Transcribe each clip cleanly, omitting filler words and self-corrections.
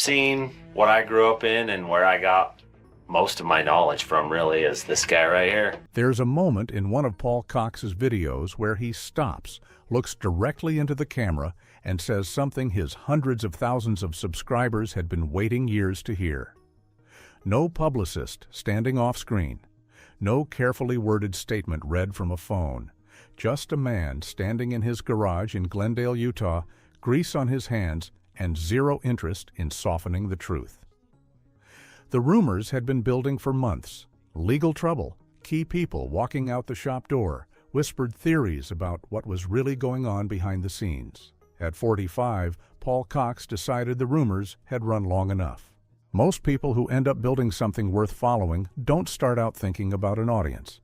seen, what I grew up in, and where I got most of my knowledge from really is this guy right here. There's a moment in one of Paul Cox's videos where he stops, looks directly into the camera, and says something his hundreds of thousands of subscribers had been waiting years to hear. No publicist standing off screen, no carefully worded statement read from a phone, just a man standing in his garage in Glendale, Utah, grease on his hands, and zero interest in softening the truth. The rumors had been building for months. Legal trouble, key people walking out the shop door, whispered theories about what was really going on behind the scenes. At 45, Paul Cox decided the rumors had run long enough. Most people who end up building something worth following don't start out thinking about an audience.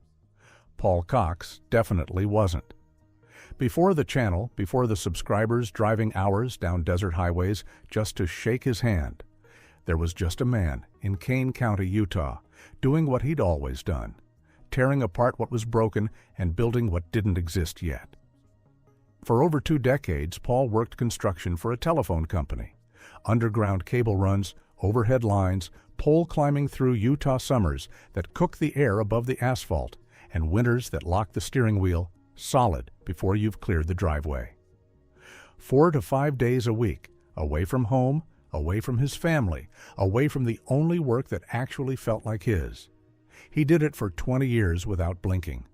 Paul Cox definitely wasn't. Before the channel, before the subscribers driving hours down desert highways just to shake his hand, there was just a man in Kane County, Utah, doing what he'd always done, tearing apart what was broken and building what didn't exist yet. For over 2 decades, Paul worked construction for a telephone company. Underground cable runs, overhead lines, pole climbing through Utah summers that cook the air above the asphalt, and winters that lock the steering wheel solid before you've cleared the driveway. 4 to 5 days a week, away from home, away from his family, away from the only work that actually felt like his. He did it for 20 years without blinking.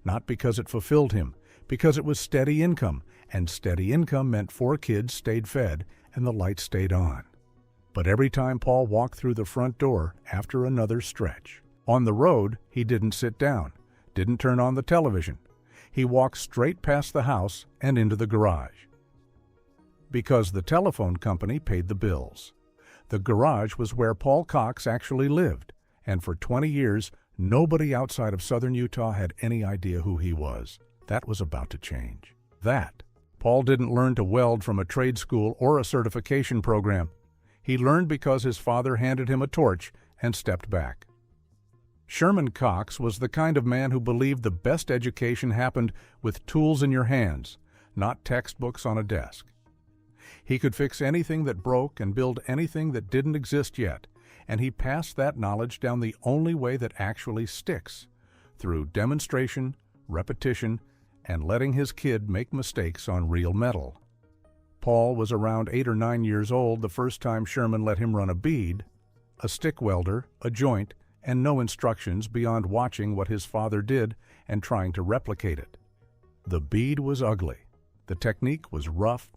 Not because it fulfilled him, because it was steady income, and steady income meant 4 kids stayed fed and the lights stayed on. But every time Paul walked through the front door after another stretch, on the road, he didn't sit down, didn't turn on the television. He walked straight past the house and into the garage. Because the telephone company paid the bills. The garage was where Paul Cox actually lived, and for 20 years, nobody outside of southern Utah had any idea who he was. That was about to change. Paul didn't learn to weld from a trade school or a certification program. He learned because his father handed him a torch and stepped back. Sherman Cox was the kind of man who believed the best education happened with tools in your hands, not textbooks on a desk. He could fix anything that broke and build anything that didn't exist yet, and he passed that knowledge down the only way that actually sticks, through demonstration, repetition, and letting his kid make mistakes on real metal. Paul was around 8 or 9 years old the first time Sherman let him run a bead, a stick welder, a joint, and no instructions beyond watching what his father did and trying to replicate it. The bead was ugly. The technique was rough,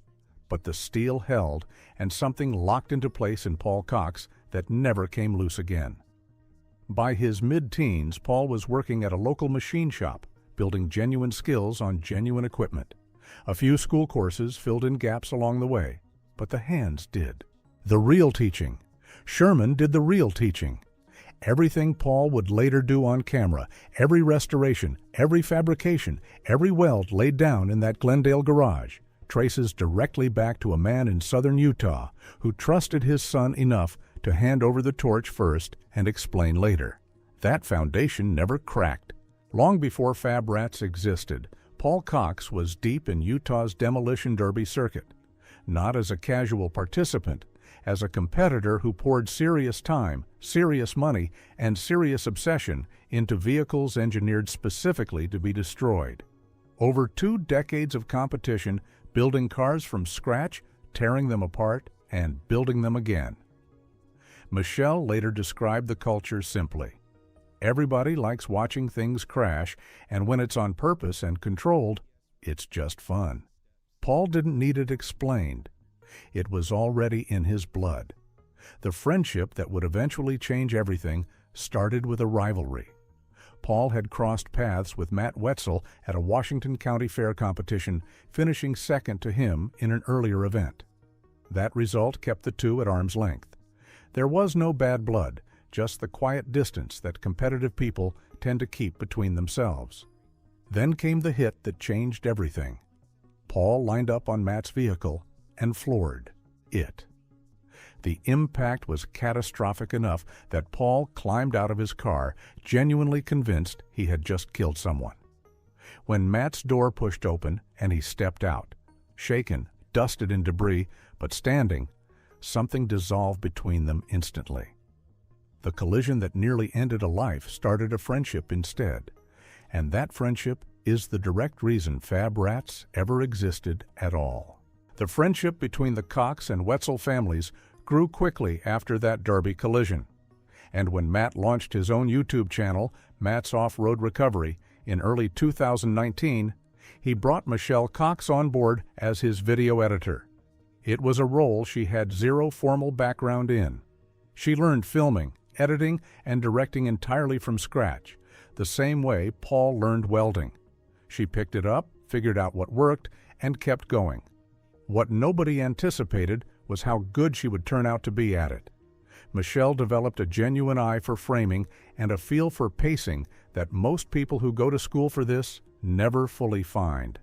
but the steel held, and something locked into place in Paul Cox that never came loose again. By his mid-teens, Paul was working at a local machine shop, building genuine skills on genuine equipment. A few school courses filled in gaps along the way, but the hands did. The real teaching. Sherman did the real teaching. Everything Paul would later do on camera, every restoration, every fabrication, every weld laid down in that Glendale garage, traces directly back to a man in southern Utah who trusted his son enough to hand over the torch first and explain later. That foundation never cracked. Long before Fab Rats existed, Paul Cox was deep in Utah's demolition derby circuit, not as a casual participant, as a competitor who poured serious time, serious money, and serious obsession into vehicles engineered specifically to be destroyed. Over 2 decades of competition, building cars from scratch, tearing them apart, and building them again. Michelle later described the culture simply. Everybody likes watching things crash, and when it's on purpose and controlled, it's just fun. Paul didn't need it explained. It was already in his blood. The friendship that would eventually change everything started with a rivalry. Paul had crossed paths with Matt Wetzel at a Washington County Fair competition, finishing second to him in an earlier event. That result kept the two at arm's length. There was no bad blood, just the quiet distance that competitive people tend to keep between themselves. Then came the hit that changed everything. Paul lined up on Matt's vehicle and floored it. The impact was catastrophic enough that Paul climbed out of his car, genuinely convinced he had just killed someone. When Matt's door pushed open and he stepped out, shaken, dusted in debris, but standing, something dissolved between them instantly. The collision that nearly ended a life started a friendship instead, and that friendship is the direct reason Fab Rats ever existed at all. The friendship between the Cox and Wetzel families grew quickly after that Derby collision, and when Matt launched his own YouTube channel, Matt's Off-Road Recovery, in early 2019, he brought Michelle Cox on board as his video editor. It was a role she had zero formal background in. She learned filming, editing, and directing entirely from scratch, the same way Paul learned welding. She picked it up, figured out what worked, and kept going. What nobody anticipated was how good she would turn out to be at it. Michelle developed a genuine eye for framing and a feel for pacing that most people who go to school for this never fully find.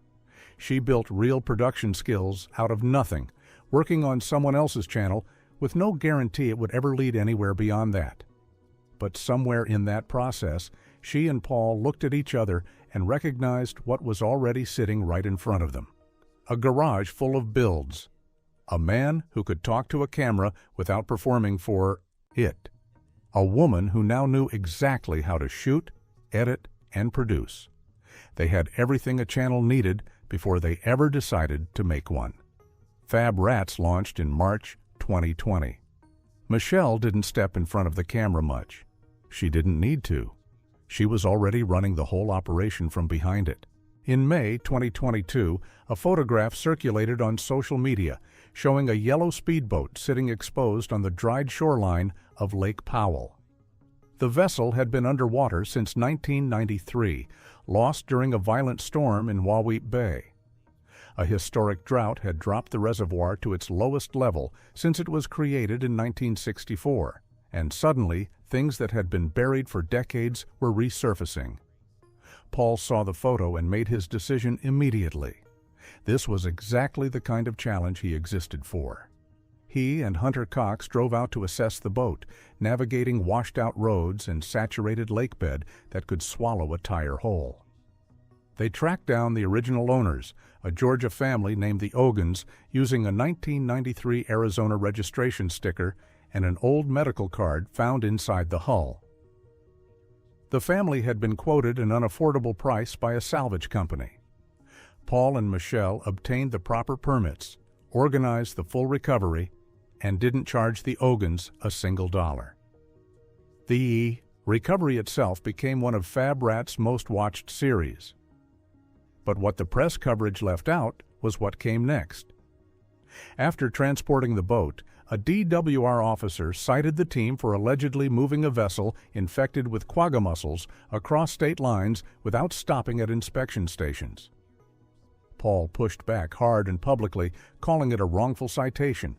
She built real production skills out of nothing, working on someone else's channel with no guarantee it would ever lead anywhere beyond that. But somewhere in that process, she and Paul looked at each other and recognized what was already sitting right in front of them. A garage full of builds. A man who could talk to a camera without performing for it. A woman who now knew exactly how to shoot, edit, and produce. They had everything a channel needed before they ever decided to make one. Fab Rats launched in March 2020. Michelle didn't step in front of the camera much. She didn't need to. She was already running the whole operation from behind it. In May 2022, a photograph circulated on social media showing a yellow speedboat sitting exposed on the dried shoreline of Lake Powell. The vessel had been underwater since 1993, lost during a violent storm in Wawit Bay. A historic drought had dropped the reservoir to its lowest level since it was created in 1964, and suddenly things that had been buried for decades were resurfacing. Paul saw the photo and made his decision immediately. This was exactly the kind of challenge he existed for. He and Hunter Cox drove out to assess the boat, navigating washed-out roads and saturated lake bed that could swallow a tire whole. They tracked down the original owners, a Georgia family named the Ogans, using a 1993 Arizona registration sticker and an old medical card found inside the hull. The family had been quoted an unaffordable price by a salvage company. Paul and Michelle obtained the proper permits, organized the full recovery, and didn't charge the Ogans a single dollar. The recovery itself became one of Fab Rats' most watched series. But what the press coverage left out was what came next. After transporting the boat, a DWR officer cited the team for allegedly moving a vessel infected with quagga mussels across state lines without stopping at inspection stations. Paul pushed back hard and publicly, calling it a wrongful citation.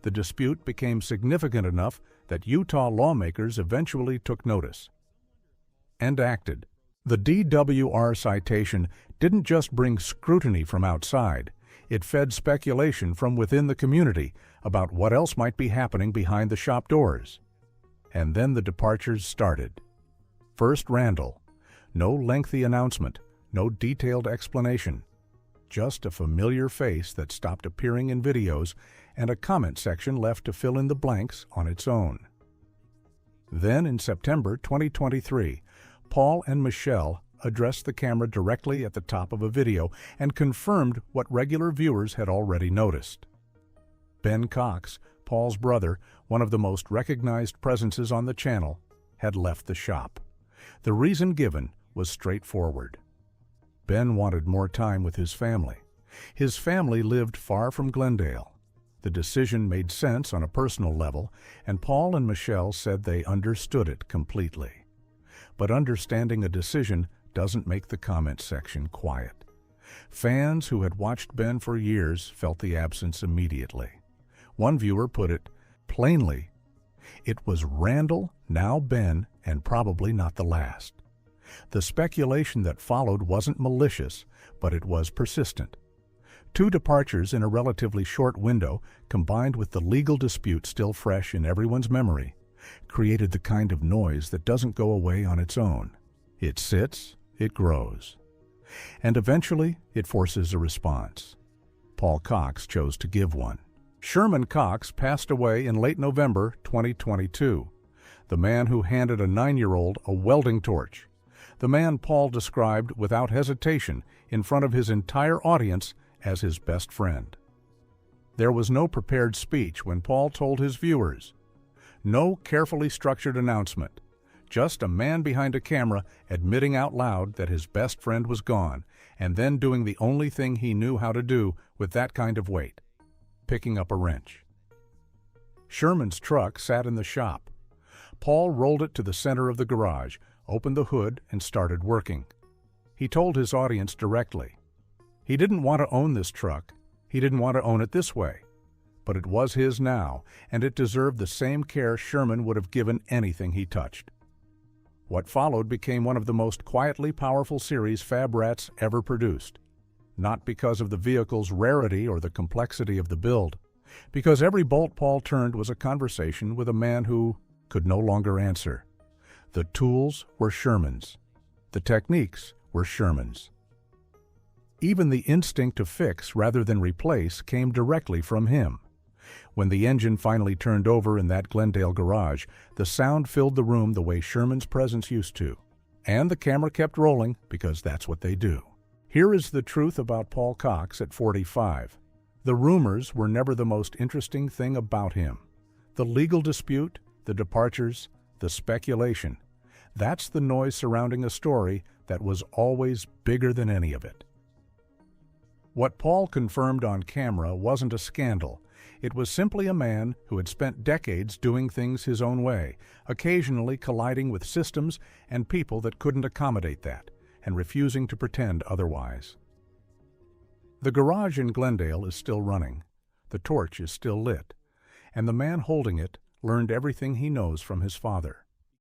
The dispute became significant enough that Utah lawmakers eventually took notice and acted. The DWR citation didn't just bring scrutiny from outside. It fed speculation from within the community about what else might be happening behind the shop doors. And then the departures started. First Randall. No lengthy announcement, no detailed explanation. Just a familiar face that stopped appearing in videos and a comment section left to fill in the blanks on its own. Then in September 2023, Paul and Michelle addressed the camera directly at the top of a video and confirmed what regular viewers had already noticed. Ben Cox, Paul's brother, one of the most recognized presences on the channel, had left the shop. The reason given was straightforward. Ben wanted more time with his family. His family lived far from Glendale. The decision made sense on a personal level, and Paul and Michelle said they understood it completely. But understanding a decision doesn't make the comment section quiet. Fans who had watched Ben for years felt the absence immediately. One viewer put it plainly, it was Randall, now Ben, and probably not the last. The speculation that followed wasn't malicious, but it was persistent. Two departures in a relatively short window, combined with the legal dispute still fresh in everyone's memory, created the kind of noise that doesn't go away on its own. It sits, it grows, and eventually it forces a response. Paul Cox chose to give one. Sherman Cox passed away in late November 2022. The man who handed a 9-year-old a welding torch. The man Paul described without hesitation in front of his entire audience as his best friend. There was no prepared speech when Paul told his viewers. No carefully structured announcement. Just a man behind a camera admitting out loud that his best friend was gone, and then doing the only thing he knew how to do with that kind of weight: picking up a wrench. Sherman's truck sat in the shop. Paul rolled it to the center of the garage, opened the hood, and started working. He told his audience directly. He didn't want to own this truck. He didn't want to own it this way. But it was his now, and it deserved the same care Sherman would have given anything he touched. What followed became one of the most quietly powerful series Fab Rats ever produced. Not because of the vehicle's rarity or the complexity of the build, because every bolt Paul turned was a conversation with a man who could no longer answer. The tools were Sherman's. The techniques were Sherman's. Even the instinct to fix rather than replace came directly from him. When the engine finally turned over in that Glendale garage, the sound filled the room the way Sherman's presence used to. And the camera kept rolling because that's what they do. Here is the truth about Paul Cox at 45. The rumors were never the most interesting thing about him. The legal dispute, the departures, the speculation. That's the noise surrounding a story that was always bigger than any of it. What Paul confirmed on camera wasn't a scandal. It was simply a man who had spent decades doing things his own way, occasionally colliding with systems and people that couldn't accommodate that, and refusing to pretend otherwise. The garage in Glendale is still running. The torch is still lit, and the man holding it learned everything he knows from his father.